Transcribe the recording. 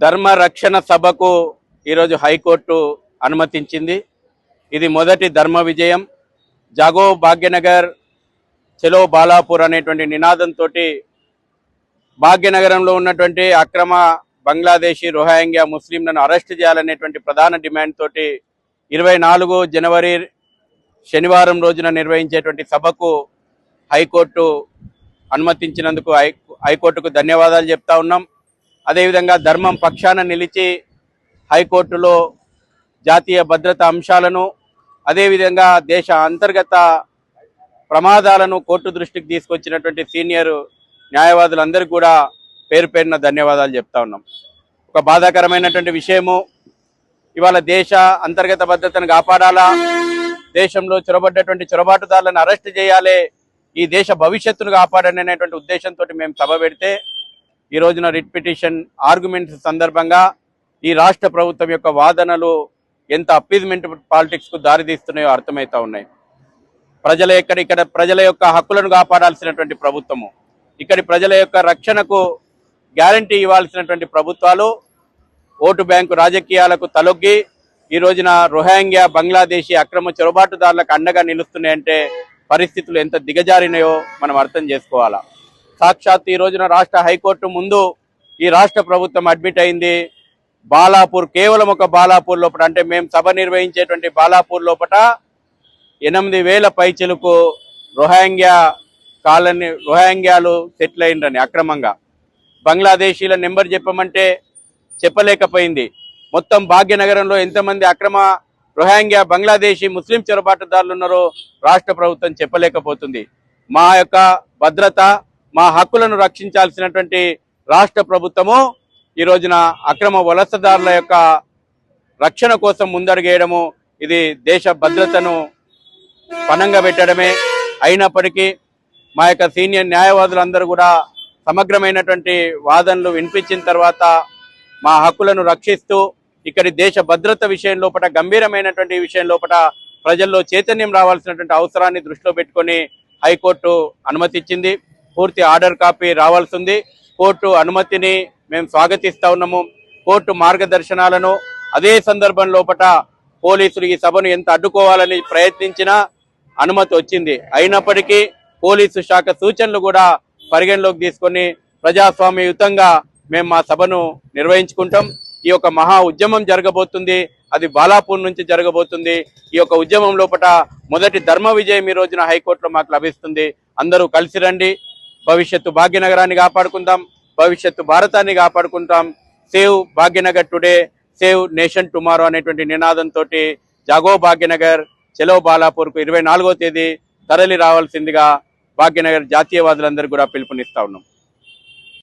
ధర్మ రక్షణ సభకు ఈరోజు హైకోర్టు అనుమతించింది. ఇది మొదటి ధర్మ విజయం. జాగో భాగ్యనగర్ చలో బాలాపూర్ అనేటువంటి నినాదంతో భాగ్యనగరంలో ఉన్నటువంటి అక్రమ బంగ్లాదేశీ రోహింగ్యా ముస్లింలను అరెస్ట్ చేయాలనేటువంటి ప్రధాన డిమాండ్ తోటి 24 జనవరి శనివారం రోజున నిర్వహించేటువంటి సభకు హైకోర్టు అనుమతించినందుకు హైకోర్టుకు ధన్యవాదాలు చెప్తా ఉన్నాం. అదేవిధంగా ధర్మం పక్షాన నిలిచి హైకోర్టులో జాతీయ భద్రతా అంశాలను అదేవిధంగా దేశ అంతర్గత ప్రమాదాలను కోర్టు దృష్టికి తీసుకొచ్చినటువంటి సీనియర్ న్యాయవాదులందరికీ కూడా పేరు పేరున ధన్యవాదాలు చెప్తా ఉన్నాం. ఒక బాధాకరమైనటువంటి విషయము, ఇవాళ దేశ అంతర్గత భద్రతను కాపాడాలా, దేశంలో చొరబడ్డటువంటి చొరబాటుదారులను అరెస్ట్ చేయాలి, ఈ దేశ భవిష్యత్తును కాపాడనేటువంటి ఉద్దేశంతో మేము సభ పెడితే ఈ రోజున రిట్ పిటిషన్ ఆర్గ్యుమెంట్స్ సందర్భంగా ఈ రాష్ట్ర ప్రభుత్వం యొక్క వాదనలు ఎంత అప్పీజ్మెంట్ పాలిటిక్స్కు దారితీస్తున్నాయో అర్థమవుతా ఉన్నాయి. ఇక్కడ ప్రజల యొక్క హక్కులను కాపాడాల్సినటువంటి ప్రభుత్వము, ఇక్కడి ప్రజల యొక్క రక్షణకు గ్యారంటీ ఇవ్వాల్సినటువంటి ప్రభుత్వాలు ఓటు బ్యాంకు రాజకీయాలకు తలొగ్గి ఈ రోజున రోహింగ్యా బంగ్లాదేశీ అక్రమ చొరబాటుదారులకు అండగా నిలుస్తున్నాయంటే పరిస్థితులు ఎంత దిగజారినాయో మనం అర్థం చేసుకోవాలా. సాక్షాత్ ఈ రోజున రాష్ట్ర హైకోర్టు ముందు ఈ రాష్ట్ర ప్రభుత్వం అడ్మిట్ అయింది. బాలాపూర్, కేవలం ఒక బాలాపూర్ లోపల, అంటే మేము సభ నిర్వహించేటువంటి బాలాపూర్ లోపల 8,000 పైచిలకు రోహింగ్యాలు సెటిల్ అయిండ్రని అక్రమంగా. బంగ్లాదేశీల నెంబర్ చెప్పమంటే చెప్పలేకపోయింది. మొత్తం భాగ్యనగరంలో ఎంతమంది అక్రమ రోహింగ్యా బంగ్లాదేశీ ముస్లిం చొరబాటుదారులు ఉన్నారో రాష్ట్ర ప్రభుత్వం చెప్పలేకపోతుంది. మా యొక్క భద్రత, మా హక్కులను రక్షించాల్సినటువంటి రాష్ట్ర ప్రభుత్వము ఈ రోజున అక్రమ వలసదారుల యొక్క రక్షణ కోసం ముందడుగేయడము, ఇది దేశ భద్రతను పణంగా పెట్టడమే. అయినప్పటికీ మా యొక్క సీనియర్ న్యాయవాదులందరూ కూడా సమగ్రమైనటువంటి వాదనలు వినిపించిన తర్వాత మా హక్కులను రక్షిస్తూ ఇక్కడి దేశ భద్రత విషయం లోపల, గంభీరమైనటువంటి విషయం లోపల ప్రజల్లో చైతన్యం రావాల్సినటువంటి అవసరాన్ని దృష్టిలో పెట్టుకొని హైకోర్టు అనుమతించింది. పూర్తి ఆర్డర్ కాపీ రావాల్సి ఉంది. కోర్టు అనుమతిని మేము స్వాగతిస్తా ఉన్నాము. కోర్టు మార్గదర్శనాలను అదే సందర్భం లోపల పోలీసులు ఈ సభను ఎంత అడ్డుకోవాలని ప్రయత్నించినా అనుమతి వచ్చింది. అయినప్పటికీ పోలీసు శాఖ సూచనలు కూడా పరిగణలోకి తీసుకొని ప్రజాస్వామ్యయుతంగా మేము మా సభను నిర్వహించుకుంటాం. ఈ యొక్క మహా ఉద్యమం జరగబోతుంది, అది బాలాపూర్ నుంచి జరగబోతుంది. ఈ యొక్క ఉద్యమం లోపల మొదటి ధర్మ విజయం ఈ రోజున హైకోర్టులో మాకు లభిస్తుంది. అందరూ కలిసి రండి, భవిష్యత్తు భాగ్యనగరాన్ని కాపాడుకుందాం, భవిష్యత్తు భారతాన్ని కాపాడుకుంటాం. Save Bhagyanagar today, save nation tomorrow అనేటువంటి నినాదంతో జాగో భాగ్యనగర్ చలో బాలాపూర్కు 24వ తేదీ తరలి రావాల్సిందిగా భాగ్యనగర్ జాతీయవాదులందరూ కూడా పిలుపునిస్తా ఉన్నాం.